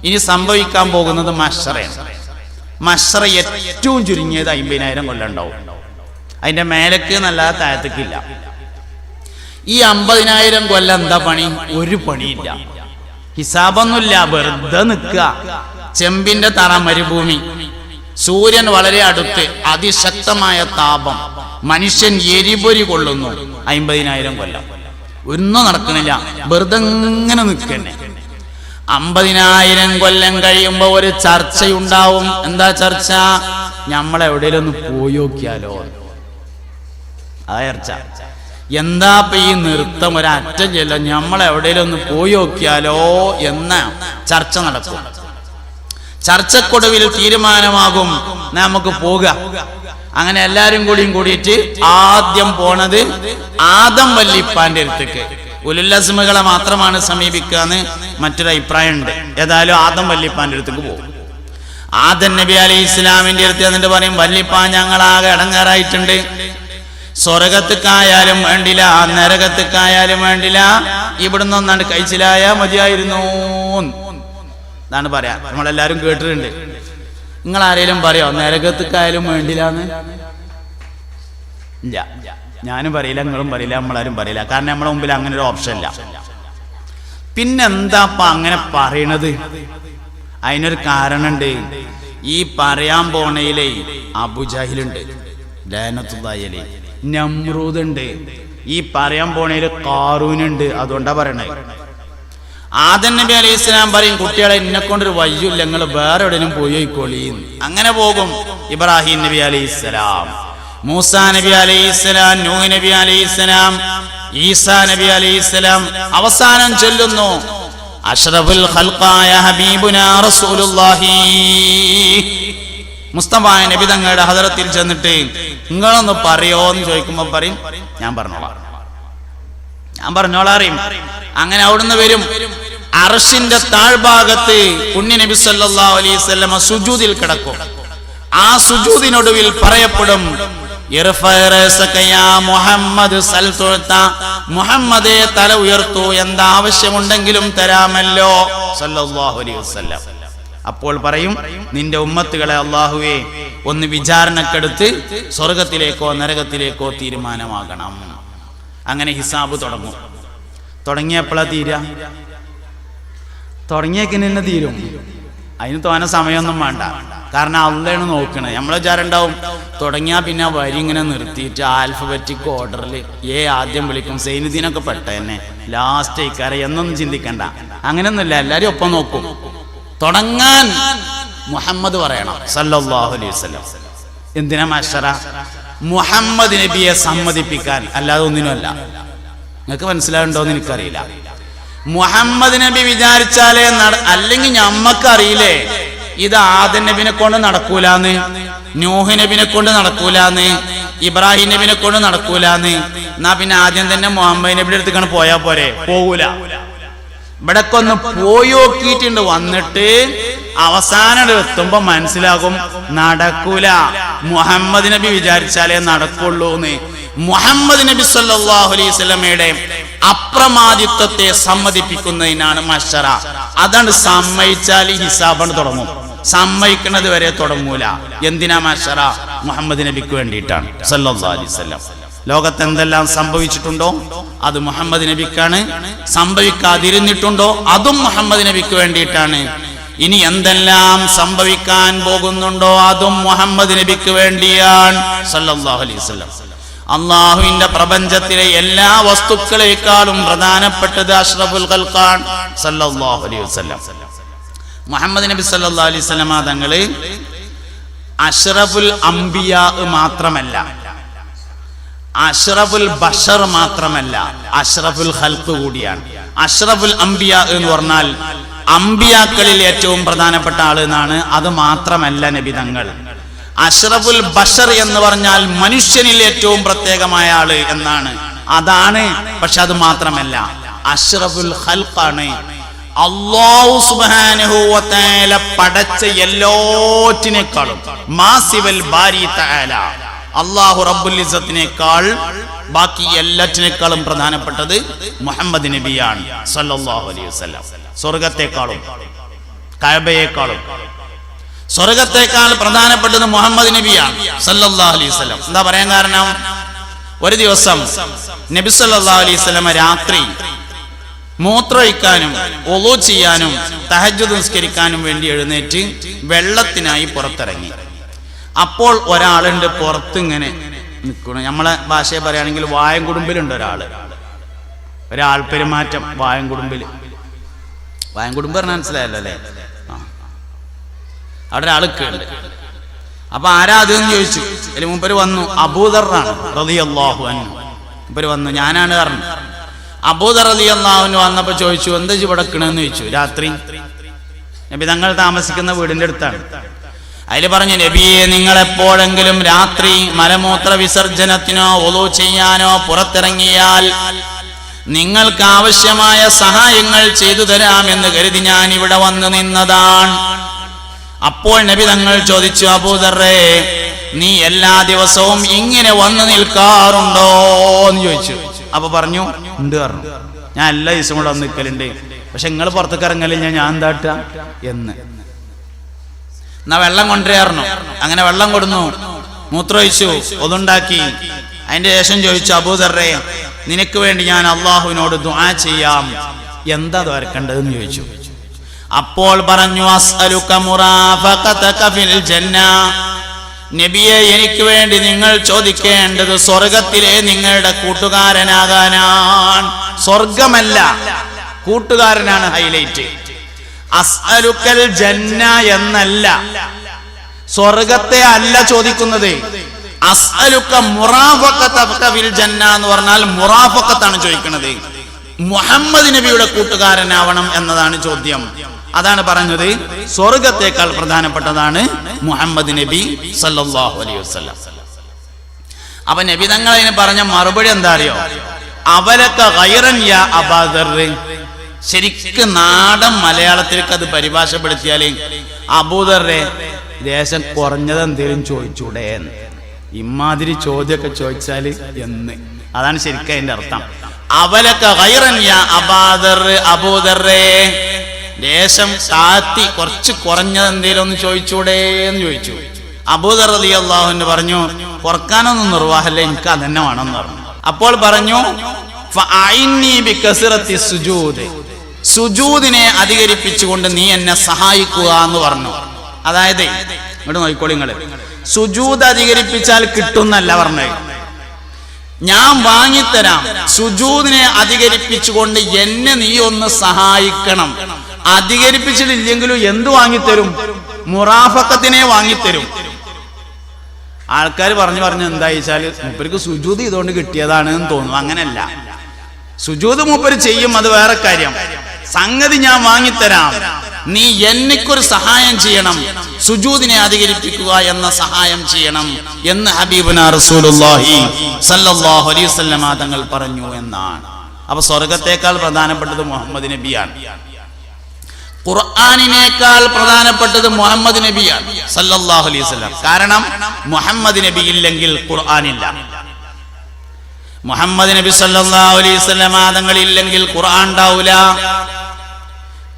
ഇനി സംഭവിക്കാൻ പോകുന്നത് മഹ്ശറയാണ്. മഹ്ശറ ഏറ്റവും ചുരുങ്ങിയത് 50,000 കൊല്ലം ഉണ്ടാവും. അതിന്റെ മേലക്ക് നല്ല താഴത്തേക്കില്ല. ഈ 50,000 കൊല്ലം എന്താ പണി? ഒരു പണിയില്ല, ഹിസാബൊന്നുമില്ല, വെറുതെ നിൽക്കുക. ചെമ്പിന്റെ തറ, മരുഭൂമി, സൂര്യൻ വളരെ അടുത്ത്, അതിശക്തമായ താപം, മനുഷ്യൻ എരിപൊരി കൊള്ളുന്നു. 50,000 കൊല്ലം ഒന്നും നടക്കണില്ല, വെറുതെ ഇങ്ങനെ നിൽക്കന്നെ. 50,000 കൊല്ലം കഴിയുമ്പോ ഒരു ചർച്ചയുണ്ടാവും. എന്താ ചർച്ച? നമ്മളെവിടെയും ഒന്ന് പോയി നോക്കിയാലോ. ആ ചർച്ച. എന്താ ഈ നൃത്തം, ഒരറ്റം ചെല്ല, നമ്മളെവിടെയും ഒന്ന് പോയി നോക്കിയാലോ എന്ന ചർച്ച നടക്കും. ചർച്ചക്കൊടുവിൽ തീരുമാനമാകും നമുക്ക് പോക. അങ്ങനെ എല്ലാരും കൂടിയിട്ട് ആദ്യം പോണത് ആദം വല്ലിപ്പാന്റെ അടുത്തേക്ക്. ഉലുൽ അസ്മുകളെ മാത്രമാണ് സമീപിക്കാന്ന് മറ്റൊരു അഭിപ്രായം ഉണ്ട്. ഏതായാലും ആദം വല്ലിപ്പാന്റെ അടുത്തേക്ക് പോകും. ആദം നബി അലൈഹി ഇസ്ലാമിന്റെ അടുത്ത് എന്നിട്ട് പറയും, വല്ലിപ്പാ, ഞങ്ങളാകെ ഇടങ്ങേറായിട്ടുണ്ട്. സ്വർഗത്തേക്കായാലും വേണ്ടില്ല, നരകത്തേക്കായാലും വേണ്ടില്ല, ഇവിടുന്ന് ഒന്നാണ്ട് കഴിച്ചിലായാ മതിയായിരുന്നു എന്നാണ് പറയാ. നമ്മളെല്ലാരും കേട്ടിട്ടുണ്ട്. നിങ്ങൾ ആരെങ്കിലും പറയോ നരകത്തേക്കായാലും വേണ്ടില്ലാന്ന്? ഇല്ല, ഞാനും പറയില്ല, നിങ്ങളും പറയില്ല, നമ്മളാരും പറയില്ല. കാരണം നമ്മളെ മുമ്പിൽ അങ്ങനെ ഒരു ഓപ്ഷൻ ഇല്ല. പിന്നെന്താ അങ്ങനെ പറയണത്? അതിനൊരു കാരണമുണ്ട്. ഈ പറയാൻ പോണയിലെ അബൂജഹലുണ്ട്, ലഅനത്തുല്ലാഹി അലൈഹി, നമ്രൂദ് ഉണ്ട്, ഈ പറയാൻ പോണയില് ഖാറൂനുണ്ട്. അതുകൊണ്ടാ പറയണേ. ആദം നബി അലൈഹി ഇസ്ലാം പറയും, കുട്ടികളെ എന്നെ കൊണ്ടൊരു വയ്യൂല്ല, നിങ്ങൾ വേറെ എവിടെയും പോയി പോയിക്കോളീന്ന്. അങ്ങനെ പോകും. ഇബ്രാഹിം നബി അലൈഹി ഇസ്ലാം, മൂസാ നബി അലൈഹി ഇസ്ലാം, നൂഹ് നബി അലൈഹി ഇസ്ലാം, ഈസാ നബി അലൈഹി ഇസ്ലാം. അവസാനം ചൊല്ലുന്നു, അഷ്റഫുൽ ഖൽഖായ ഹബീബുനാ റസൂലുള്ളാഹി മുസ്തഫായ നബി തങ്ങളുടെ ഹദറത്തിൽ ചെന്നിട്ട് നിങ്ങളൊന്ന് പറയോ എന്ന് ചോദിക്കുമ്പോ പറയും, ഞാൻ പറഞ്ഞോളാം അറിയും. അങ്ങനെ അവിടുന്ന് വരും. അർശിന്റെ താഴ്ഭാഗത്ത് പുണ്യ നബി സല്ലല്ലാഹു അലൈഹി വസല്ലം സുജൂദിൽ കിടക്കും. ആ സുജൂദിനൊടുവിൽ പറയപ്പെടും, മുഹമ്മദേ, തല ഉയർത്തു, എന്താവശ്യമുണ്ടെങ്കിലും തരാമല്ലോ സല്ലല്ലാഹു അലൈഹി വസല്ലം. അപ്പോൾ പറയും, നിന്റെ ഉമ്മത്തുകളെ അല്ലാഹുവേ ഒന്ന് വിചാരണക്കെടുത്ത് സ്വർഗത്തിലേക്കോ നരകത്തിലേക്കോ തീരുമാനമാകണം. അങ്ങനെ ഹിസാബ് തുടങ്ങും. തുടങ്ങിയപ്പോഴാ തീരാ? തുടങ്ങിയേക്കിന് തന്നെ തീരും. അതിന് തോന്നെ സമയമൊന്നും വേണ്ട. കാരണം അള്ളയാണ് നോക്കണത്. നമ്മളെ വിചാരം ഉണ്ടാവും, തുടങ്ങിയാ പിന്നെ വരി ഇങ്ങനെ നിർത്തിയിട്ട് ആൽഫബറ്റിക് ഓർഡറിൽ ആദ്യം വിളിക്കും. സൈനുദ്ദീനൊക്കെ പെട്ട തന്നെ ലാസ്റ്റ് ഇക്കാരെ എന്നൊന്നും ചിന്തിക്കണ്ട. അങ്ങനെയൊന്നുമില്ല, എല്ലാരും ഒപ്പം നോക്കും. തുടങ്ങാൻ മുഹമ്മദ് പറയണം സല്ലല്ലാഹു അലൈഹി വസല്ലം. എന്തിനാ മഹ്ശറ? മുഹമ്മദ് നബിയെ സമ്മതിപ്പിക്കാൻ, അല്ലാതെ ഒന്നിനുമല്ല. നിങ്ങൾക്ക് മനസ്സിലാവുണ്ടോന്ന് എനിക്കറിയില്ല. മുഹമ്മദ് നബി വിചാരിച്ചാലേ അല്ലെങ്കിൽ ഞമ്മക്കറിയില്ലേ ഇത് ആദം നബിനെ കൊണ്ട് നടക്കൂലാന്ന്, നൂഹ് നബിനെ കൊണ്ട് നടക്കൂലാന്ന്, ഇബ്രാഹിം നബിനെ കൊണ്ട് നടക്കൂലാന്ന്. എന്നാ പിന്നെ ആദ്യം തന്നെ മുഹമ്മദ് നബിയുടെ അടുത്തേക്കാണ് പോയാ പോരെ? പോകൂല. ഇവിടൊക്കെ ഒന്ന് പോയി നോക്കിയിട്ടുണ്ട്. വന്നിട്ട് അവസാനം എത്തുമ്പോ മനസ്സിലാകും നടക്കൂല. മുഹമ്മദ് നബി വിചാരിച്ചാലേ നടക്കുള്ളൂന്ന്. മുഹമ്മദ് നബി സല്ലല്ലാഹു അലൈഹി വസല്ലമയുടെ അപ്രമാദിത്വത്തെ സമ്മതിപ്പിക്കുന്നതിനാണ് മഹ്ശറ. അതാണ് സമ്മതിച്ചാൽ ഹിസാബാണ് തുടങ്ങും. സമ്മതിക്കുന്നത് വരെ തുടങ്ങൂല. എന്തിനാ മഹ്ശറ? മുഹമ്മദ് നബിക്ക് വേണ്ടിയിട്ടാണ് സല്ലല്ലാഹു അലൈഹി വസല്ലം. ലോകത്ത് എന്തെല്ലാം സംഭവിച്ചിട്ടുണ്ടോ അത് മുഹമ്മദ് നബിക്കാണ്. സംഭവിക്കാതിരുന്നിട്ടുണ്ടോ അതും മുഹമ്മദ് നബിക്ക് വേണ്ടിയിട്ടാണ്. ഇനി എന്തെല്ലാം സംഭവിക്കാൻ പോകുന്നുണ്ടോ അതും മുഹമ്മദ് നബിക്ക് വേണ്ടിയാണ് സല്ലല്ലാഹു അലൈഹി വസല്ലം. അല്ലാഹുവിന്റെ പ്രപഞ്ചത്തിലെ എല്ലാ വസ്തുക്കളെക്കാളും പ്രധാനപ്പെട്ടത് അഷ്റഫുൽ ഖൽഖാൻ സല്ലല്ലാഹു അലൈഹി വസല്ലം. മുഹമ്മദ് നബി സല്ലല്ലാഹു അലൈഹി വസല്ലം തങ്ങള് അഷ്റഫുൽ അംബിയാ മാത്രമല്ല, അഷ്റഫുൽ ബഷർ മാത്രമല്ല, അഷ്റഫുൽ ഖൽഖ് കൂടിയാണ്. അഷ്റഫുൽ അംബിയാ എന്ന് പറഞ്ഞാൽ അംബിയാക്കളിൽ ഏറ്റവും പ്രധാനപ്പെട്ട ആള് എന്നാണ്. അത് മാത്രമല്ല നബി തങ്ങൾ. അഷ്റഫുൽ ബഷർ എന്ന് പറഞ്ഞാൽ മനുഷ്യനിൽ ഏറ്റവും പ്രത്യേകമായ ആള് എന്നാണ്. അതാണ്. പക്ഷെ അത് മാത്രമല്ല, അഷ്റഫുൽ ഖൽഖാണ്. അല്ലാഹു സുബ്ഹാനഹു വ തആല പടച്ച എല്ലാറ്റിനേക്കാളും മാസിവൽ ബാരി തആല, അല്ലാഹു റബ്ബുൽ ഇസ്സത്തിനേക്കാൾ ബാക്കി എല്ലാറ്റിനേക്കാളും പ്രധാനപ്പെട്ടത് മുഹമ്മദ് നബിയാണ് സല്ലല്ലാഹു അലൈഹി വസല്ലം. സ്വർഗത്തെക്കാളും. കഅബയേക്കാളും. സ്വർഗത്തേക്കാൾ പ്രധാനപ്പെട്ടത് മുഹമ്മദ് നബിയാണ് സല്ലല്ലാഹു അലൈഹി വസല്ലം. എന്താ പറയാൻ കാരണം? ഒരു ദിവസം നബി സല്ലല്ലാഹു അലൈഹി വസല്ലം രാത്രി മൂത്രമൊഴിക്കാനും വുളൂ ചെയ്യാനും തഹജ്ജുദ് നിസ്കരിക്കാനും വേണ്ടി എഴുന്നേറ്റ് വെള്ളത്തിനായി പുറത്തിറങ്ങി. അപ്പോൾ ഒരാളുണ്ട് പുറത്ത് ഇങ്ങനെ നിൽക്കണം. നമ്മളെ ഭാഷയെ പറയുകയാണെങ്കിൽ വായംകുടുമ്പിലുണ്ട് ഒരാൾ പെരുമാറ്റം. വായംകുടുമ്പിൽ പറഞ്ഞാൽ മനസ്സിലായല്ലോ അല്ലേ? അവിടെ ഒരാൾക്കുണ്ട്. അപ്പൊ ആരാ അതെന്ന് ചോദിച്ചു. അതിന് മുമ്പര് വന്നു, അബൂദറാണ് റളിയല്ലാഹു അൻഹു. മുമ്പര് വന്നു, ഞാനാണ് പറഞ്ഞു. അബൂദർ റളിയല്ലാഹു അൻഹു വന്നപ്പോ ചോദിച്ചു, എന്താ ഇവിടെ കിണെന്ന് ചോദിച്ചു. രാത്രി നബി തങ്ങൾ താമസിക്കുന്ന വീടിന്റെ അടുത്താണ്. അതിൽ പറഞ്ഞു, നബിയെ, നിങ്ങൾ എപ്പോഴെങ്കിലും രാത്രി മലമൂത്ര വിസർജനത്തിനോ വുളൂ ചെയ്യാനോ പുറത്തിറങ്ങിയാൽ നിങ്ങൾക്ക് ആവശ്യമായ സഹായങ്ങൾ ചെയ്തു തരാമെന്ന് കരുതി ഞാൻ ഇവിടെ വന്നു നിന്നതാണ്. അപ്പോൾ നബി തങ്ങൾ ചോദിച്ചു, അബൂദറേ, നീ എല്ലാ ദിവസവും ഇങ്ങനെ വന്നു നിൽക്കാറുണ്ടോ എന്ന് ചോദിച്ചു. അപ്പൊ പറഞ്ഞു, ഉണ്ട് പറഞ്ഞു. ഞാൻ എല്ലാ ദിവസവും കൂടെ വന്ന് നിൽക്കലുണ്ട്, പക്ഷെ നിങ്ങൾ പുറത്തേക്ക് ഇറങ്ങലില്ല, ഞാൻ എന്താട്ട എന്ന്. എന്നാ വെള്ളം കൊണ്ടുവരാറുന്നു. അങ്ങനെ വെള്ളം കൊടുന്നു, മൂത്രമൊഴിച്ചു, ഒതുണ്ടാക്കി. അതിന്റെ ശേഷം ചോദിച്ചു, അബൂദറേ, നിനക്ക് വേണ്ടി ഞാൻ അള്ളാഹുവിനോട് ദുആ ചെയ്യാം, എന്താ ദ്വാരക്കേണ്ടതെന്ന് ചോദിച്ചു. അപ്പോൾ പറഞ്ഞു, അസ്അലുക മുറാഫഖതക ഫിൽ ജന്ന. നബിയെ, എനിക്ക് വേണ്ടി നിങ്ങൾ ചോദിക്കേണ്ടത് സ്വർഗത്തിലെ നിങ്ങളുടെ കൂട്ടുകാരനാകാനാണ്. സ്വർഗമല്ല, കൂട്ടുകാരനാണ് ഹൈലൈറ്റ്. അസ്അലുക്കൽ ജന്ന എന്നല്ല, സ്വർഗത്തെ അല്ല ചോദിക്കുന്നത്. അസ്അലുക മുറാഫഖതക ഫിൽ ജന്ന എന്ന് പറഞ്ഞാൽ മുറാഫഖത്താണ് ചോദിക്കുന്നത്. മുഹമ്മദ് നബിയുടെ കൂട്ടുകാരനാവണം എന്നതാണ് ചോദ്യം. അതാണ് പറഞ്ഞത്, സ്വർഗത്തേക്കാൾ പ്രധാനപ്പെട്ടതാണ് മുഹമ്മദ് നബി സല്ലല്ലാഹു അലൈഹി വസല്ലം. അപ്പൊ നബി തങ്ങൾ അതിന് പറഞ്ഞ മറുപടി എന്താ അറിയോ? അവലക ഗൈറൻ യാ അബൂദർ. ശരിക്കും നാടൻ മലയാളത്തിലേക്ക് അത് പരിഭാഷപ്പെടുത്തിയാൽ, അബൂദറെ, ദേശം കുറഞ്ഞത് എന്തേലും ചോദിച്ചൂടെ എന്ന്. ഇമാതിരി ചോദ്യമൊക്കെ ചോദിച്ചാല് എന്ന്, അതാണ് ശരിക്കും അതിന്റെ അർത്ഥം. അവലക ഗൈറൻ യാ അബൂദർ. അബൂദറെ, ദേശം താത്തി കുറച്ച് കുറഞ്ഞത് എന്തേലും ഒന്ന് ചോദിച്ചൂടെ എന്ന് ചോദിച്ചു. അബൂദർ റളിയല്ലാഹു അൻഹു പറഞ്ഞു, കുറക്കാനൊന്നും നിർവാഹല്ല, എനിക്ക് അതന്നെ വേണമെന്ന് പറഞ്ഞു. അപ്പോൾ പറഞ്ഞു, ഫഅഇന്നി ബികസ്റത്തി സുജൂദ്. സുജൂദിനെ അധികരിപ്പിച്ചുകൊണ്ട് നീ എന്നെ സഹായിക്കുക എന്ന് പറഞ്ഞു. അതായത് ഇങ്ങോട്ട് നോക്കിക്കോളി നിങ്ങള്, സുജൂദ് അധികരിപ്പിച്ചാൽ കിട്ടുന്നല്ല പറഞ്ഞത്, ഞാൻ വാങ്ങിത്തരാം. സുജൂദിനെ അധികരിപ്പിച്ചുകൊണ്ട് എന്നെ നീ ഒന്ന് സഹായിക്കണം. അധികരിപ്പിച്ചിട്ടില്ലെങ്കിലും എന്ത് വാങ്ങിത്തരും? മുറാഫഖത്തിനെ വാങ്ങിത്തരും. ആൾക്കാർ പറഞ്ഞു എന്തായിച്ചാല് മൂപ്പർക്ക് സുജൂദ് ചെയ്തുകൊണ്ട് കിട്ടിയതാണ് എന്ന് തോന്നും. അങ്ങനെയല്ല, സുജൂദ് മൂപ്പര് ചെയ്യും, അത് വേറെ കാര്യം. സംഗതി ഞാൻ വാങ്ങിത്തരാം, നീ എനിക്കൊരു സഹായം ചെയ്യണം, സുജൂദിനെ അധികരിപ്പിക്കുക എന്ന സഹായം ചെയ്യണം എന്ന് ഹബീബുനാ റസൂലുള്ളാഹി സല്ലല്ലാഹു അലൈഹി വസല്ലം തങ്ങൾ പറഞ്ഞു എന്നാണ്. അപ്പൊ സ്വർഗത്തേക്കാൾ പ്രധാനപ്പെട്ടത് മുഹമ്മദ് നബിയാണ്. ഖുർആനിനേക്കാൾ പ്രധാനപ്പെട്ടത് മുഹമ്മദ് നബിയാണ് സല്ലല്ലാഹു അലൈഹി വസല്ലം. കാരണം മുഹമ്മദ് നബി ഇല്ലെങ്കിൽ ഖുർആനില്ല. മുഹമ്മദ് നബി സല്ലല്ലാഹു അലൈഹി വസല്ലം തങ്ങൾ ഇല്ലെങ്കിൽ ഖുർആൻ ഉണ്ടാവില്ല.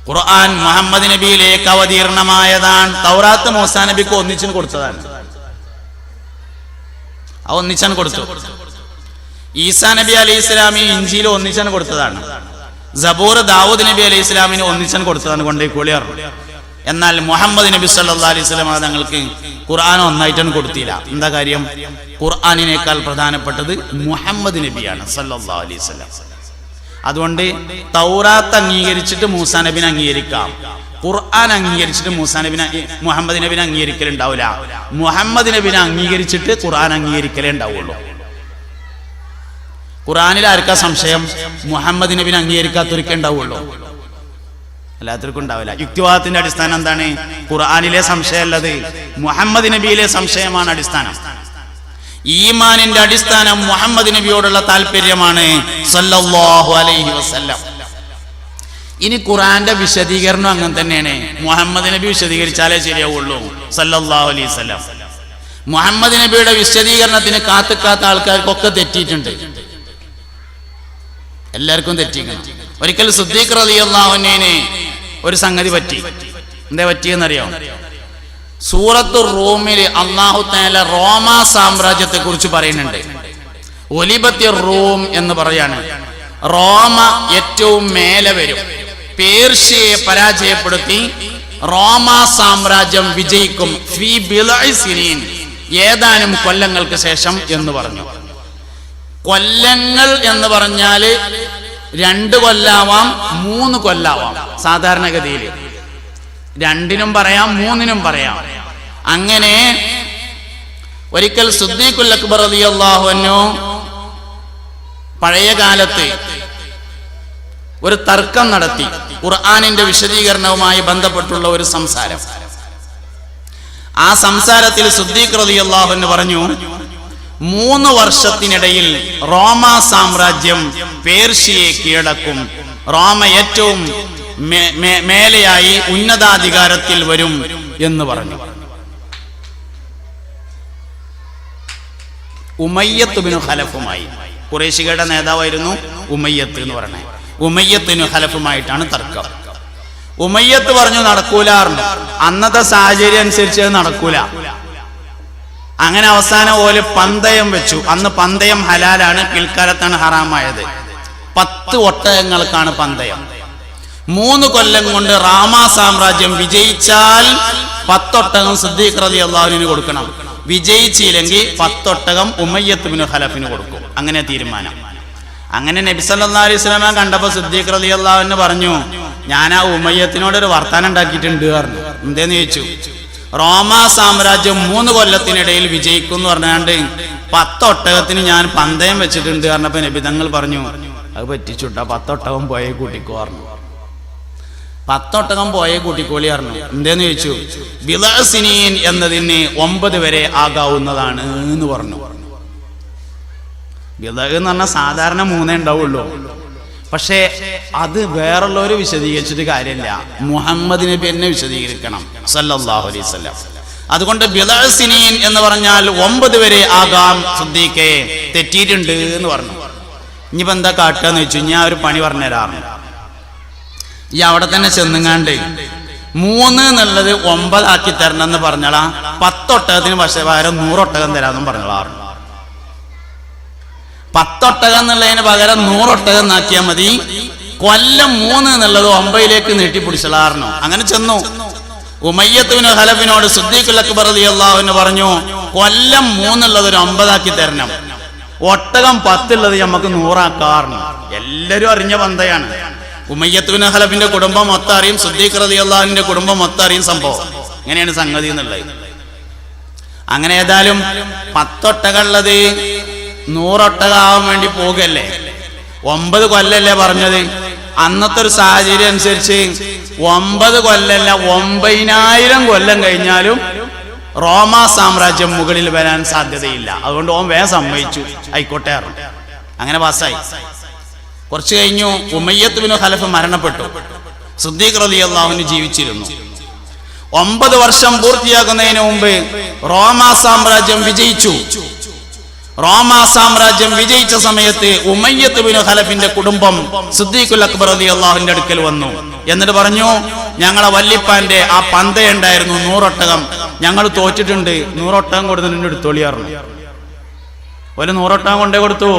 ഖുർആൻ മുഹമ്മദ് നബിയിലേക്ക് അവതീർണമായതാണ്. തൗറാത്ത് മൂസാ നബിക്ക് ഒന്നിച്ചു കൊടുത്തതാണ്, ഒന്നിച്ചാണ് കൊടുത്തു. ഈസാ നബി അലൈഹി ഇസ്ലാമിന് ഇഞ്ചീൽ ഒന്നിച്ചാണ് കൊടുത്തതാണ്. സബൂർ ദാവൂദ് നബി അലൈഹി ഇസ്ലാമിന് ഒന്നിച്ചാണ് കൊടുത്തതാണ്, കൊണ്ടേ കൂളിയർ. എന്നാൽ മുഹമ്മദ് നബി സല്ലല്ലാഹു അലൈഹി വസല്ലം തങ്ങൾക്ക് ഖുർആൻ ഒന്നായിട്ടാണ് കൊടുത്തില്ല. എന്താ കാര്യം? ഖുർആനിനേക്കാൾ പ്രധാനപ്പെട്ടത് മുഹമ്മദ് നബിയാണ് സല്ലല്ലാഹു അലൈഹി വസല്ലം. അതുകൊണ്ട് തൗറാത്ത് അംഗീകരിച്ചിട്ട് മൂസാ നബിനെ അംഗീകരിക്കാം, ഖുർആൻ അംഗീകരിച്ചിട്ട് മുഹമ്മദ് നബിനെ അംഗീകരിക്കലുണ്ടാവില്ല. മുഹമ്മദ് നബിനെ അംഗീകരിച്ചിട്ട് ഖുർആൻ അംഗീകരിക്കലേ ഉണ്ടാവുള്ളൂ. ഖുർആനിൽ ആർക്കാ സംശയം? മുഹമ്മദ് നബിനെ അംഗീകരിക്കാത്തവർക്കേ ഉണ്ടാവുള്ളൂ, അല്ലാത്തവർക്കും ഉണ്ടാവില്ല. യുക്തിവാദത്തിന്റെ അടിസ്ഥാനം എന്താണ്? ഖുർആനിലെ സംശയമല്ലത്, മുഹമ്മദ് നബിയിലെ സംശയമാണ് അടിസ്ഥാനം. ഈമാനിന്റെ അടിസ്ഥാനം മുഹമ്മദ് നബിയോടുള്ള താല്പര്യമാണ് സല്ലല്ലാഹു അലൈഹി വസല്ലം. ഇനി ഖുർആന്റെ വിശദീകരണം അങ്ങനെ തന്നെയാണ്. മുഹമ്മദ് നബി വിശദീകരിച്ചാലേ ശരിയാവുള്ളൂ സല്ലല്ലാഹു അലൈഹി വസല്ലം. മുഹമ്മദ് നബിയുടെ വിശദീകരണത്തിന് കാത്തുക്കാത്ത ആൾക്കാർക്കൊക്കെ തെറ്റിയിട്ടുണ്ട്, എല്ലാവർക്കും തെറ്റിക്കണം. ഒരിക്കൽ സിദ്ദീഖ് റളിയല്ലാഹു അൻഹുവിനെ ഒരു സംഗതി പറ്റി. എന്താ പറ്റിയെന്നറിയോ? സൂറത്തു റൂമില് അല്ലാഹു തആല റോമ സാമ്രാജ്യത്തെ കുറിച്ച് പറയുന്നുണ്ട്. ഒലിബത്തി റൂം എന്ന് പറയാണ്. റോമ ഏറ്റവും മേലെ വരും. പേർഷ്യയെ പരാജയപ്പെടുത്തി റോമ സാമ്രാജ്യം വിജയിക്കും ഫീ ബിളഇ സിനീൻ, ഏതാനും കൊല്ലങ്ങൾക്ക് ശേഷം എന്ന് പറഞ്ഞു. കൊല്ലങ്ങൾ എന്ന് പറഞ്ഞാല് 2 കൊല്ലാവാം 3 കൊല്ലാവാം. സാധാരണഗതിയിൽ 2നും പറയാം 3നും പറയാം. അങ്ങനെ ഒരിക്കൽ സിദ്ദീഖുൽ അക്ബർ റളിയല്ലാഹു അൻഹു പഴയ കാലത്ത് ഒരു തർക്കം നടത്തി. ഖുർആനിന്റെ വിശദീകരണവുമായി ബന്ധപ്പെട്ടുള്ള ഒരു സംസാരം. ആ സംസാരത്തിൽ സിദ്ദീഖ് റളിയല്ലാഹു അൻഹു പറഞ്ഞു, 3 വർഷത്തിനിടയിൽ റോമ സാമ്രാജ്യം പേർഷ്യയെ കീഴടക്കും. റോമ ഏറ്റവും മേലെയായി ഉന്നതാധികാരത്തിൽ വരും എന്ന് പറഞ്ഞു. ഉമയ്യത്ത് ബിനു ഖലഫുമായി, ഖുറൈശികളുടെ നേതാവായിരുന്നു ഉമയ്യത്ത് എന്ന് പറയുന്നത്. ഉമയ്യത്ത് ബിനു ഖലഫുമായിട്ടാണ് തർക്കം. ഉമയ്യത്ത് പറഞ്ഞു നടക്കൂലാർന്നു. അന്നത്തെ സാഹചര്യം അനുസരിച്ച് അത് നടക്കൂല. അങ്ങനെ അവസാനം ഓല് പന്തയം വെച്ചു. അന്ന് പന്തയം ഹലാലാണ്, പിൽക്കാലത്താണ് ഹറാമായത്. 10 ഒട്ടകങ്ങൾക്കാണ് പന്തയം. 3 കൊല്ലം കൊണ്ട് റോമ സാമ്രാജ്യം വിജയിച്ചാൽ 10 ഒട്ടകം സിദ്ദീഖ് റളിയല്ലാഹു അൻഹു കൊടുക്കണം. വിജയിച്ചില്ലെങ്കിൽ 10 ഒട്ടകം ഉമയ്യത്ത് ബിനു ഖലഫിന് കൊടുക്കും. അങ്ങനെ തീരുമാനം. അങ്ങനെ നബി സല്ലല്ലാഹു അലൈഹി വസല്ലം കണ്ടപ്പോൾ സിദ്ദീഖ് റളിയല്ലാഹു അൻഹു പറഞ്ഞു, ഞാൻ ആ ഉമയ്യത്തിനോട് ഒരു വർത്താനം ഉണ്ടാക്കിയിട്ടുണ്ട് പറഞ്ഞു. എന്തേന്ന് ചോദിച്ചു. റോമ സാമ്രാജ്യം 3 കൊല്ലത്തിനിടയിൽ വിജയിക്കും എന്ന് പറഞ്ഞാണ്ട് 10 ഒട്ടകത്തിന് ഞാൻ പന്തയം വെച്ചിട്ടുണ്ട് പറഞ്ഞപ്പോ നബി തങ്ങൾ പറഞ്ഞു, അത് പറ്റിച്ചുട്ടാ, 10 ഒട്ടകം പോയേ കൂട്ടിക്കോ പറഞ്ഞു. 10 ഒട്ടകം പോയേ കൂട്ടിക്കോളി പറഞ്ഞു. എന്തേന്ന് ചോദിച്ചു. ബിളഅ സിനീൻ എന്നതിന് 9 വരെ ആകാവുന്നതാണ് എന്ന് പറഞ്ഞു. ബിളഅ എന്ന് പറഞ്ഞാൽ സാധാരണ 3 ഉണ്ടാവുള്ളൂ. പക്ഷേ അത് വേറുള്ളവർ വിശദീകരിച്ചിട്ട് കാര്യമില്ല. മുഹമ്മദ് നബി എന്നെ വിശദീകരിക്കണം സല്ലല്ലാഹു അലൈഹി വസല്ലം. അതുകൊണ്ട് ബിളഅ സിനീൻ എന്ന് പറഞ്ഞാൽ 9 വരെ ആകാം. സിദ്ദീഖേ തെറ്റിയിട്ടുണ്ട് എന്ന് പറഞ്ഞു. ഇനിയിപ്പോ എന്താ കാട്ടുകയെന്ന് വെച്ചു. ഞാൻ ഒരു പണി പറഞ്ഞു തരാറുണ്ട്. ഈ അവിടെ തന്നെ ചെന്നുങ്ങാണ്ട് 3 എന്നുള്ളത് 9 ആക്കി തരണം എന്ന് പറഞ്ഞാളാ 10 ഒട്ടകത്തിന് പക്ഷേ പകരം 100 ഒട്ടകം തരാമെന്നും പറഞ്ഞോളാറുണ്ട്. 10 ഒട്ടകം എന്നുള്ളതിന് പകരം 100 ഒട്ടകം എന്നാക്കിയാൽ മതി. കൊല്ലം 3 എന്നുള്ളത് 9ലേക്ക് നീട്ടിപ്പിടിച്ചളാറുന്നു. അങ്ങനെ ചെന്നു. ഉമയ്യത്ത് ബിനു ഖലഫിനോട് സിദ്ദീഖുൽ അക്ബർ റളിയല്ലാഹു അൻഹു പറഞ്ഞു, കൊല്ലം 3 ഉള്ളത് ഒരു 9 ആക്കി തരണം. ഒട്ടകം 10 ഉള്ളത് നമുക്ക് 100 ആക്കാറുണ്ട്. എല്ലാരും അറിഞ്ഞ പന്തയാണ്. ഉമയ്യത്ത് ബിനു ഖലഫിന്റെ കുടുംബം മൊത്തം അറിയും, സിദ്ദീഖ് റളിയല്ലാഹു അൻഹുവിന്റെ കുടുംബം മൊത്തം അറിയും സംഭവം. ഇങ്ങനെയാണ് സംഗതി എന്നുള്ളത്. അങ്ങനെ ഏതായാലും 10 ഒട്ടകമുള്ളത് 100 ഒട്ടകാവാൻ വേണ്ടി പോകുകയല്ലേ. 9 കൊല്ലല്ലേ പറഞ്ഞത്. അന്നത്തെ ഒരു സാഹചര്യം അനുസരിച്ച് 9 കൊല്ലല്ല 9000 കൊല്ലം കഴിഞ്ഞാലും റോമ സാമ്രാജ്യം മുകളിൽ വരാൻ സാധ്യതയില്ല. അതുകൊണ്ട് ഓൻ വേഗം സമ്മതിച്ചു, ആയിക്കോട്ടെ അറിഞ്ഞു. അങ്ങനെ പാസ്സായി. കുറച്ചു കഴിഞ്ഞു ഉമയ്യത്ത് ബിനു ഖലഫ് മരണപ്പെട്ടു. സിദ്ദീഖ് റളിയല്ലാഹു അൻഹു ജീവിച്ചിരുന്നു. 9 വർഷം പൂർത്തിയാക്കുന്നതിന് മുമ്പ് റോമ സാമ്രാജ്യം വിജയിച്ചു. റോമ സാമ്രാജ്യം വിജയിച്ച സമയത്ത് ഉമയ്യത്ത് ബിനു ഖലഫിന്റെ കുടുംബം സിദ്ദീഖുൽ അക്ബർ റളിയല്ലാഹു അൻഹുവിന്റെ അടുക്കൽ വന്നു. എന്നിട്ട് പറഞ്ഞു, ഞങ്ങളെ വല്ലിപ്പാന്റെ ആ പന്തയുണ്ടായിരുന്നു 100 ഒട്ടകം, ഞങ്ങൾ തോറ്റിട്ടുണ്ട്, 100 ഒട്ടകം കൊടുത്തിട്ട് എടുത്തോളിയാറുണ്ട്. ഒരു 100 ഒട്ടകം കൊണ്ടേ കൊടുത്തു.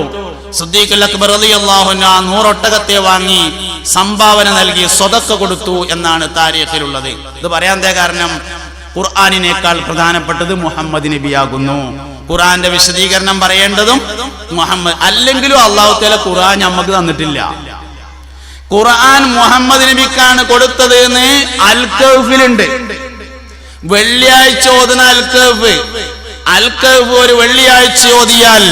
സിദ്ദീഖുൽ അക്ബർ റളിയല്ലാഹു അൻഹു ആ 100 ഒട്ടകത്തെ വാങ്ങി സംഭാവന നൽകി സ്വതക്ക കൊടുത്തു എന്നാണ് താരീഖിലുള്ളത്. ഇത് പറയാൻ കാരണം ഖുർആനിനേക്കാൾ പ്രധാനപ്പെട്ടത് മുഹമ്മദ് നബിയാകുന്നു. ഖുർആന്റെ വിശദീകരണം പറയേണ്ടതും മുഹമ്മദ്. അല്ലെങ്കിലും അല്ലാഹു തആല ഖുർആൻ നമുക്ക് തന്നിട്ടില്ല. ഖുർആൻ മുഹമ്മദ് നബിക്കാണ് കൊടുത്തത് എന്ന് അൽ കഹ്ഫിലുണ്ട്. വെള്ളിയാഴ്ച ഓതുന്ന അൽ കഹ്ഫ് ഒരു വെള്ളിയാഴ്ച ഓതിയാൽ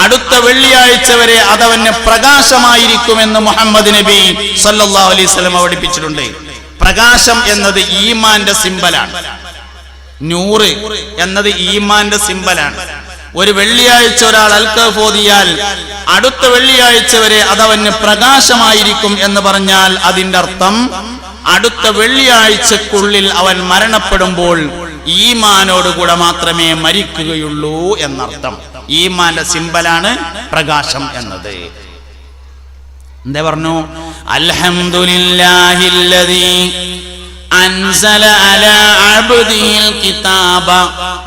അടുത്ത വെള്ളിയാഴ്ച വരെ അതവന് പ്രകാശമായിരിക്കുമെന്ന് മുഹമ്മദ് നബി സല്ലല്ലാഹു അലൈഹി വസല്ലം പഠിപ്പിച്ചിട്ടുണ്ട്. പ്രകാശം എന്നത് ഈമാന്റെ സിംബലാണ്. 100 എന്നത് ഈമാന്റെ സിംബലാണ്. ഒരു വെള്ളിയാഴ്ച ഒരാൾ അൽ കഹ്ഫ് ഓതിയാൽ അടുത്ത വെള്ളിയാഴ്ച വരെ അതവന് പ്രകാശമായിരിക്കും എന്ന് പറഞ്ഞാൽ അതിന്റെ അർത്ഥം അടുത്ത വെള്ളിയാഴ്ചക്കുള്ളിൽ അവൻ മരണപ്പെടുമ്പോൾ ഈമാനോടുകൂടെ മാത്രമേ മരിക്കുകയുള്ളൂ എന്നർത്ഥം. ഈമാന്റെ സിംബലാണ് പ്രകാശം എന്നത്. എന്താ പറഞ്ഞു? അൽഹംദുലില്ലാഹില്ലദീ أنزل على عبده الكتاب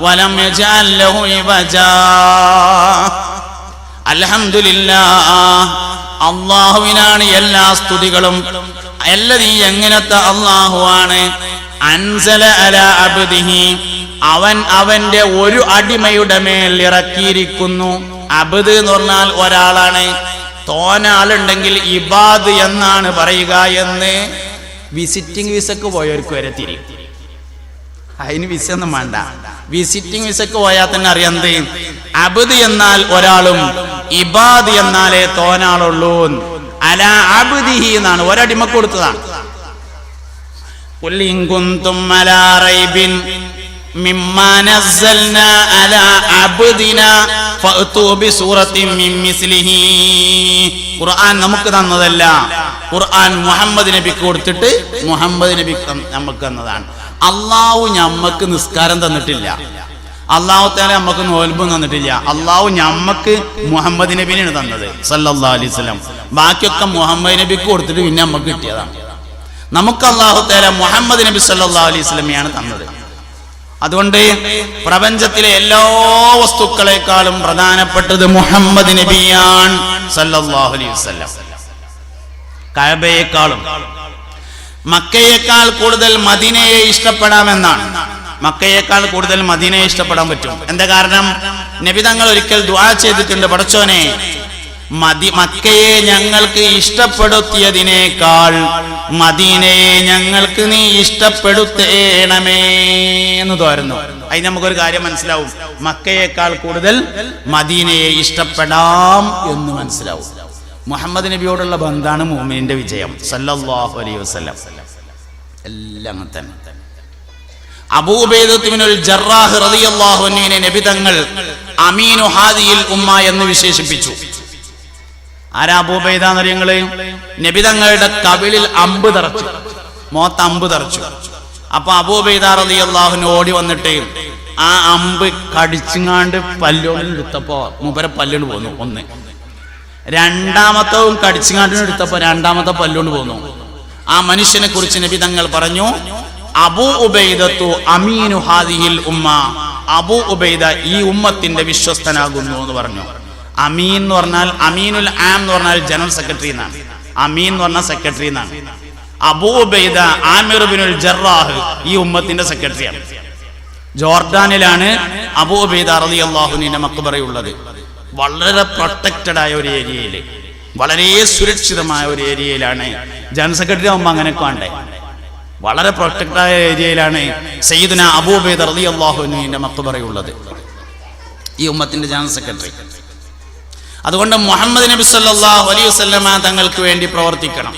ولم يجعل له عوجا الحمد لله അല്ലാഹുവിനാണ് എല്ലാ സ്തുതികളും. അല്ലദീ എങ്ങനത്തെ അല്ലാഹുവാണ് അൻസല അലാ അബ്ദിഹി അവൻ അവന്റെ ഒരു അടിമയുടെ മേൽ ഇറക്കിയിരിക്കുന്നു. അബ്ദ് എന്ന് പറഞ്ഞാൽ ഒരാളാണ്. തോനാളുണ്ടെങ്കിൽ ഇബാദ് എന്നാണ് പറയുക എന്ന് വിസിറ്റിംഗ് വിസക്ക് പോയവർക്ക് വരെ തിരിയും. അതിന് വിസ ഒന്നും വേണ്ട. വിസിറ്റിംഗ് വിസക്ക് പോയാൽ തന്നെ അറിയാം എന്ത് അബ്ദ് എന്നാൽ ഒരാളും ഇബാദ് എന്നാലേ തോനാളുള്ളൂ. അലാ അബ്ദിഹി എന്നാണ് ഒരടിമക്ക് കൊടുത്തതാണ്. ഖുൽ ഇൻ കുൻതും അലാ റൈബിൻ മിമ്മാ നസ്സൽനാ അലാ അബ്ദിനാ ഫഅ്തു ബിസൂറത്തിൻ മിൻ മിസ്ലിഹി. ഖുർആൻ നമുക്ക് തന്നതല്ല, ഖുർആൻ മുഹമ്മദ് നബിക്ക് കൊടുത്തിട്ട് മുഹമ്മദ് നബി നമുക്ക് തന്നതാണ്. അള്ളാഹു ഞമ്മക്ക് നിസ്കാരം തന്നിട്ടില്ല, അള്ളാഹു തആല നമുക്ക് നോൽബും തന്നിട്ടില്ല. അള്ളാഹു ഞമ്മക്ക് മുഹമ്മദ് നബിനാണ് തന്നത് സല്ലല്ലാഹു അലൈഹി വസല്ലം. ബാക്കിയൊക്കെ മുഹമ്മദ് നബിക്ക് കൊടുത്തിട്ട് പിന്നെ നമുക്ക് കിട്ടിയതാണ്. നമുക്ക് അള്ളാഹു തആല മുഹമ്മദ് നബി സല്ലല്ലാഹു അലൈഹി വസല്ലമയാണ് തന്നത്. അതുകൊണ്ട് പ്രപഞ്ചത്തിലെ എല്ലാ വസ്തുക്കളെക്കാളും പ്രധാനപ്പെട്ടത് മുഹമ്മദ് നബിയാണ് സല്ലല്ലാഹു അലൈഹി വസല്ലം. കഅബയേക്കാളും മക്കയേക്കാൾ കൂടുതൽ മദീനയെ ഇഷ്ടപ്പെടാമെന്നാണ്. മക്കയേക്കാൾ കൂടുതൽ മദീനയെ ഇഷ്ടപ്പെടാൻ പറ്റും. എന്താ കാരണം? നബി തങ്ങൾ ഒരിക്കൽ ദുആ ചെയ്തിട്ടുണ്ട്, പടച്ചോനെ മക്കയെ ഞങ്ങൾക്ക് ഇഷ്ടപ്പെടുത്തിയതിനേക്കാൾ മദീനയെ ഞങ്ങൾക്ക് നീ ഇഷ്ടപ്പെടുത്തേണമേ എന്ന് തോരുന്നു. അതിന് നമുക്കൊരു കാര്യം മനസ്സിലാവും, മക്കയേക്കാൾ കൂടുതൽ മദീനയെ ഇഷ്ടപ്പെടാം എന്ന് മനസ്സിലാവും. മുഹമ്മദ് നബിയോടുള്ള ബന്ധാണ് മുഅ്മിനിന്റെ വിജയം സല്ലല്ലാഹു അലൈഹി വസല്ലം. എല്ലാം തന്നെ അബൂ ഉബൈദത്ത് ഇബ്നുൽ ജറാഹ് റളിയല്ലാഹു അൻഹുവിനെ നബി തങ്ങൾ അമീനു ഹാദിഹിൽ ഉമ്മ എന്ന് വിശേഷിപ്പിച്ചു. ആരാ അബൂ ഉബൈദ എന്നറിയങ്ങള്? നബി തങ്ങളുടെ കവിളിൽ അമ്പ് തറച്ചു, മോത്ത് അമ്പ് തറച്ചു. അപ്പൊ അബൂ ഉബൈദ റളിയല്ലാഹു അൻഹു ഓടി വന്നിട്ട് ആ അമ്പ് കടിച്ചുങ്ങാണ്ട് പല്ലുകൊണ്ട് എടുത്തപ്പോ മൂപ്പരെ പല്ലുകൊണ്ട് പോന്നു. ഒന്ന് രണ്ടാമത്തവും കടിച്ചുങ്ങാണ്ടിന് എടുത്തപ്പോ രണ്ടാമത്തെ പല്ലുകൊണ്ട് പോന്നു. ആ മനുഷ്യനെ കുറിച്ച് നബി തങ്ങൾ പറഞ്ഞു, അബൂ ഉബൈദത്തു അമീനു ഹാദിഹിൽ ഉമ്മ, അബൂ ഉബൈദ ഈ ഉമ്മത്തിന്റെ വിശ്വസ്തനാകുന്നു എന്ന് പറഞ്ഞു. അമീൻ എന്ന് പറഞ്ഞാൽ അമീനുൽ ആം എന്ന് പറഞ്ഞാൽ ജനറൽ സെക്രട്ടറി എന്നാണ്. അമീൻ എന്ന് പറഞ്ഞാൽ സെക്രട്ടറി എന്നാണ്. അബൂ ഉബൈദ ആമിർ ഇബ്നുൽ ജറാഹ് ഈ ഉമ്മത്തിന്റെ സെക്രട്ടറിയാണ്. ജോർഡാനിലാണ് അബൂ ഉബൈദ റളിയല്ലാഹു അൻഹുവിന്റെ മഖ്ബറയുള്ളത്. വളരെ പ്രൊട്ടക്റ്റഡ് ആയ ഒരു ഏരിയയില്, വളരെ സുരക്ഷിതമായ ഒരു ഏരിയയിലാണ്. ജനറൽ സെക്രട്ടറി ആകുമ്പോൾ അങ്ങനെയൊക്കെ വേണ്ടേ? വളരെ പ്രൊട്ടക്റ്റഡ് ആയ ഏരിയയിലാണ് സയ്യിദുനാ അബൂ ഉബൈദ റളിയല്ലാഹു അൻഹുവിന്റെ മഖ്ബറയുള്ളത്, ഈ ഉമ്മത്തിന്റെ ജനറൽ സെക്രട്ടറി. അതുകൊണ്ട് മുഹമ്മദ് നബി സല്ലല്ലാഹു അലൈഹി വസല്ലമ തങ്ങൾക്ക് വേണ്ടി പ്രവർത്തിക്കണം.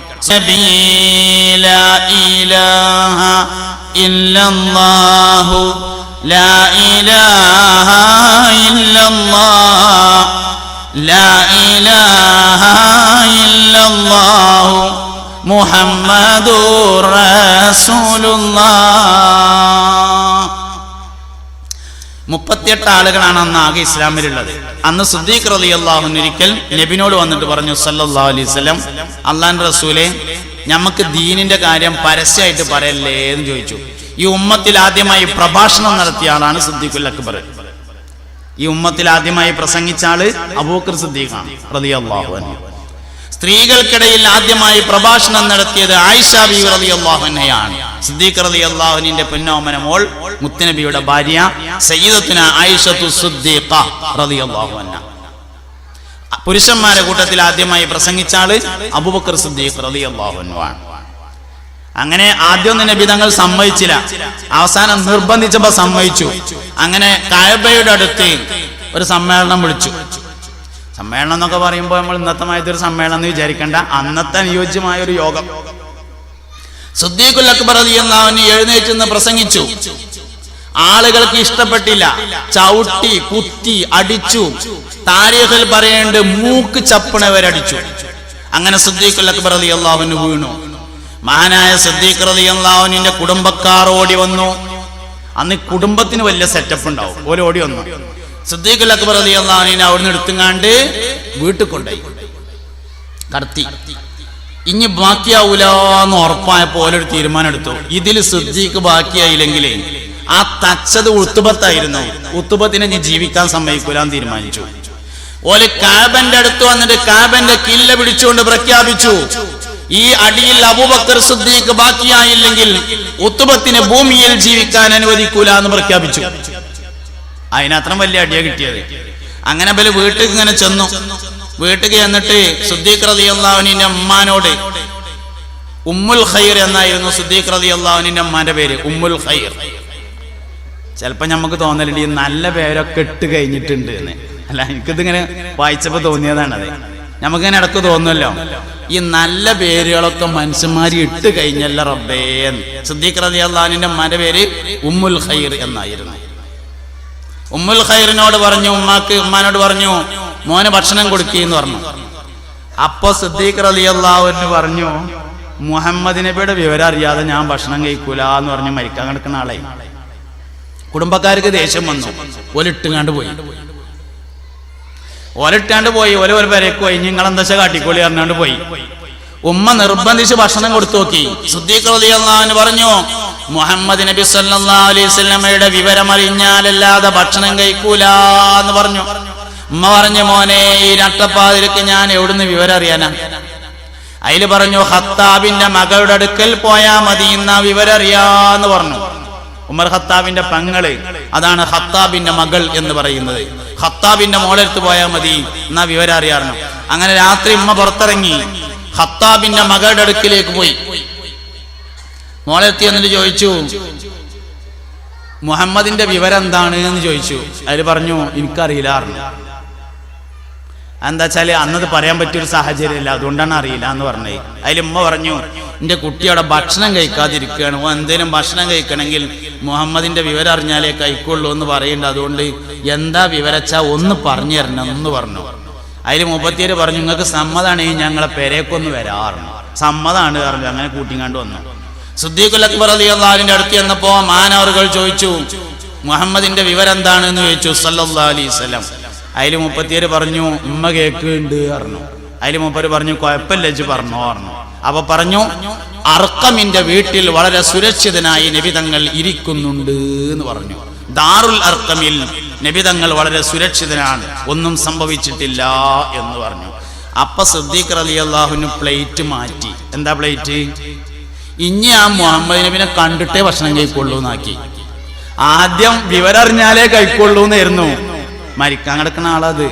ലാ ഇലാഹ ഇല്ലല്ലാഹു ലാ ഇലാഹ ഇല്ലല്ലാഹ് ലാ ഇലാഹ ഇല്ലല്ലാഹു മുഹമ്മദുർ റസൂലുള്ളാഹ്. 38 ആളുകളാണ് അന്ന് ആകെ ഇസ്ലാമിലുള്ളത്. അന്ന് സിദ്ദീഖ് റളിയല്ലാഹു അൻഹു ഒരിക്കൽ നബിനോട് വന്നിട്ട് പറഞ്ഞു, സല്ലല്ലാഹു അലൈഹി വസല്ലം, അല്ലാഹുവിന്റെ റസൂലേ, നമുക്ക് ദീനിന്റെ കാര്യം പരസ്യമായിട്ട് പറയല്ലേ എന്ന് ചോദിച്ചു. ഈ ഉമ്മത്തിൽ ആദ്യമായി പ്രഭാഷണം നടത്തിയ ആളാണ് സിദ്ദീഖുൽ അക്ബർ. ഈ ഉമ്മത്തിൽ ആദ്യമായി പ്രസംഗിച്ച ആള് അബൂബക്കർ സിദ്ദീഖാണ് റളിയല്ലാഹു അൻഹു. സ്ത്രീകൾക്കിടയിൽ ആദ്യമായി പ്രഭാഷണം നടത്തിയത് ആയിഷ ബീവി റളിയല്ലാഹു അൻഹയാണ്. സിദ്ദീഖ് റളിയല്ലാഹു അൻഹുവിന്റെ പൊന്നോമന മോൾ മുത്തുനബിയുടെ ഭാര്യ സയ്യിദത്തുനാ ആയിഷത്തു സിദ്ദീഖ റളിയല്ലാഹു അൻഹ. പുരുഷന്മാരുടെ കൂട്ടത്തിൽ ആദ്യമായി പ്രസംഗിച്ച ആള് അബൂബക്കർ സിദ്ദീഖ് റളിയല്ലാഹു അൻഹു ആണ്. അങ്ങനെ ആദ്യമൊന്നും നബി തങ്ങൾ സമ്മതിച്ചില്ല, അവസാനം നിർബന്ധിച്ചപ്പോ സമ്മതിച്ചു. അങ്ങനെ കഅബയുടെ അടുത്ത് ഒരു സമ്മേളനം വിളിച്ചു. സമ്മേളനം എന്നൊക്കെ പറയുമ്പോൾ നമ്മൾ ഇന്നത്തെ മായൊരു സമ്മേളനം എന്ന് വിചാരിക്കേണ്ട, അന്നത്തെ അനുയോജ്യമായ ഒരു യോഗം. സിദ്ദീഖുൽ അക്ബർ റളിയല്ലാഹു അൻഹു എഴുന്നേറ്റ് നിന്ന് പ്രസംഗിച്ചു. ആളുകൾക്ക് ഇഷ്ടപ്പെട്ടില്ല, ചവിട്ടി കുത്തി അടിച്ചു. താരീഖിൽ പറയേണ്ട മൂക്ക് ചപ്പണവരടിച്ചു. അങ്ങനെ സിദ്ദീഖുൽ അക്ബർ റളിയല്ലാഹു അൻഹു വീണു. മഹാനായ സിദ്ദീഖ് റളിയല്ലാഹു അൻഹുവിന്റെ കുടുംബക്കാർ ഓടി വന്നു. അന്ന് കുടുംബത്തിന് വലിയ സെറ്റപ്പ് ഉണ്ടാവും. ഓടി വന്നു. സിദ്ദീഖുൽ അക്ബർ റളിയല്ലാഹു അൻഹുവിനെ അവിടുന്ന് എടുത്തുങ്ങാണ്ട് വീട്ടിൽ കൊണ്ടുപോയി കടത്തി. ഇനി ബാക്കിയാവൂലെന്ന് ഉറപ്പായപ്പോ ഓലൊരു തീരുമാനം എടുത്തു. ഇതിൽ സിദ്ദീഖ് ബാക്കിയായില്ലെങ്കിൽ ആ തച്ചത് ഉത്തുബത്തായിരുന്നു, ഉത്തുബത്തിനെ ഇനി ജീവിക്കാൻ സമ്മതിക്കൂലെന്ന് തീരുമാനിച്ചു. ഓല് കാബന്റെ അടുത്ത് വന്നിട്ട് കാബന്റെ കില്ല പിടിച്ചുകൊണ്ട് പ്രഖ്യാപിച്ചു, ഈ അടിയിൽ അബൂബക്കർ സിദ്ദീഖ് ബാക്കിയായില്ലെങ്കിൽ ഉത്തുബത്തിനെ ഭൂമിയിൽ ജീവിക്കാൻ അനുവദിക്കൂല എന്ന് പ്രഖ്യാപിച്ചു. അതിനത്ര വലിയ അടിയ കിട്ടിയത്. അങ്ങനെ ബല് വീട്ടിൽ ഇങ്ങനെ ചെന്നു. വീട്ടിൽ ചെന്നിട്ട് സിദ്ദീഖ് റളിയല്ലാഹു അൻഹുവിന്റെ ഉമ്മാനോട്, ഉമ്മുൽ ഖൈർ എന്നായിരുന്നു സിദ്ദീഖ് റളിയല്ലാഹു അൻഹുവിന്റെ ഉമ്മാന്റെ പേര്, ഉമ്മുൽ ഖൈർ. ചിലപ്പോ നമുക്ക് തോന്നലുണ്ട് ഈ നല്ല പേരൊക്കെ ഇട്ട് കഴിഞ്ഞിട്ടുണ്ട് എന്ന്. അല്ല, എനിക്കിതിങ്ങനെ വായിച്ചപ്പോ തോന്നിയതാണത്. നമുക്കിങ്ങനെ ഇടക്ക് തോന്നുമല്ലോ, ഈ നല്ല പേരുകളൊക്കെ മനുഷ്യന്മാർ ഇട്ട് കഴിഞ്ഞല്ല റബ്ബേ. സിദ്ദീഖ് റളിയല്ലാഹു അൻഹുവിന്റെ ഉമ്മാന്റെ പേര് ഉമ്മുൽ ഖൈർ എന്നായിരുന്നു. ഉമ്മുൽ ഖൈറിനോട് പറഞ്ഞു, ഉമ്മാനോട് പറഞ്ഞു, മോനെ ഭക്ഷണം കൊടുക്കുകയെന്ന് പറഞ്ഞു. അപ്പൊ സിദ്ദീഖ് റളിയല്ലാഹു അൻഹു പറഞ്ഞു, മുഹമ്മദ് നബിയുടെ വിവരം അറിയാതെ ഞാൻ ഭക്ഷണം കഴിക്കൂല എന്ന് പറഞ്ഞു മരിക്കാൻ കിടക്കുന്ന ആളെ. കുടുംബക്കാർക്ക് ദേഷ്യം വന്നു. ഒലിട്ടുകാണ്ട് പോയി. ഓല വരേക്ക് പോയി. നിങ്ങളെന്താ കാട്ടിക്കോളി പറഞ്ഞാണ്ട് പോയി. ഉമ്മ നിർബന്ധിച്ച് ഭക്ഷണം കൊടുത്തു നോക്കി. സിദ്ദീഖ് റളിയല്ലാഹു അൻഹു പറഞ്ഞു, മുഹമ്മദ് നബി സല്ലല്ലാഹു അലൈഹി വസല്ലമയുടെ വിവരം അറിഞ്ഞാലല്ലാതെ ഭക്ഷണം കഴിക്കൂല എന്ന് പറഞ്ഞു. ഉമ്മ പറഞ്ഞു, മോനെ ഈ നട്ടപ്പാതിരക്ക് ഞാൻ എവിടുന്ന് വിവരം അറിയാനാ? അതിൽ പറഞ്ഞു, ഖത്താബിന്റെ മകളുടെ അടുക്കൽ പോയാ മതി എന്നാ വിവരം അറിയാന്ന് പറഞ്ഞു. ഉമർ ഖത്താബിന്റെ പെങ്ങള്, അതാണ് ഖത്താബിന്റെ മകൾ എന്ന് പറയുന്നത്. ഖത്താബിന്റെ മോളെടുത്ത് പോയാൽ മതി എന്നാ വിവരം അറിയാറുണ്ട്. അങ്ങനെ രാത്രി ഉമ്മ പുറത്തിറങ്ങി ഖത്താബിന്റെ മകളുടെ അടുക്കിലേക്ക് പോയി. മോളെത്തി എന്നിട്ട് ചോദിച്ചു, മുഹമ്മദിന്റെ വിവരം എന്താണ് എന്ന് ചോദിച്ചു. അതിൽ പറഞ്ഞു, എനിക്കറിയില്ല പറഞ്ഞു. എന്താ വെച്ചാല് അന്നത് പറയാൻ പറ്റിയൊരു സാഹചര്യമില്ല, അതുകൊണ്ടാണ് അറിയില്ല എന്ന് പറഞ്ഞത്. അതിൽ ഉമ്മ പറഞ്ഞു, എൻ്റെ കുട്ടി അവിടെ ഭക്ഷണം കഴിക്കാതിരിക്കുകയാണ്, എന്തേലും ഭക്ഷണം കഴിക്കണമെങ്കിൽ മുഹമ്മദിന്റെ വിവരം അറിഞ്ഞാലേ കഴിക്കുള്ളൂ എന്ന് പറയുന്നുണ്ട്, അതുകൊണ്ട് എന്താ വിവരച്ചാ ഒന്ന് പറഞ്ഞു തരണം എന്ന് പറഞ്ഞു. അതിൽ മുപ്പത്തിയേര് പറഞ്ഞു, നിങ്ങൾക്ക് സമ്മതമാണെങ്കിൽ ഞങ്ങളെ പെരേക്കൊന്ന് വരാറുണ്ട്. സമ്മതമാണ് പറഞ്ഞു. അങ്ങനെ കൂട്ടിങ്ങാണ്ട് വന്നു. സിദ്ദീഖുൽ അക്ബർ റളിയല്ലാഹു അൻഹുവിന്റെ അടുത്ത് ചെന്നപ്പോ മാനവറുകൾ ചോദിച്ചു, മുഹമ്മദിന്റെ വിവരം എന്താണ് എന്ന് ചോദിച്ചു സല്ലല്ലാഹു അലൈഹി വസല്ലം. അതിൽ മുപ്പത്തിയേര് പറഞ്ഞു, ഉമ്മ കേൾക്കുന്നുണ്ട് പറഞ്ഞു. അതിൽ മുപ്പര് പറഞ്ഞു, കുഴപ്പമില്ല വെച്ച് പറഞ്ഞോ പറഞ്ഞു. അപ്പൊ പറഞ്ഞു, അർക്കമിന്റെ വീട്ടിൽ വളരെ സുരക്ഷിതനായി നബിതങ്ങൾ ഇരിക്കുന്നുണ്ട് എന്ന് പറഞ്ഞു. ദാറുൽ അർക്കമിൽ നബിതങ്ങൾ വളരെ സുരക്ഷിതനാണ്, ഒന്നും സംഭവിച്ചിട്ടില്ല എന്ന് പറഞ്ഞു. അപ്പൊ സിദ്ദീഖ് റളിയല്ലാഹു അൻഹു പ്ലേറ്റ് മാറ്റി. എന്താ പ്ലേറ്റ്? ഇനി ആ മുഹമ്മദ് നബിനെ കണ്ടിട്ടേ ഭക്ഷണം കഴിക്കുള്ളൂ എന്നാക്കി. ആദ്യം വിവരം അറിഞ്ഞാലേ കഴിക്കുള്ളൂ എന്നായിരുന്നു. മരിക്കാൻ കിടക്കുന്ന ആളത്.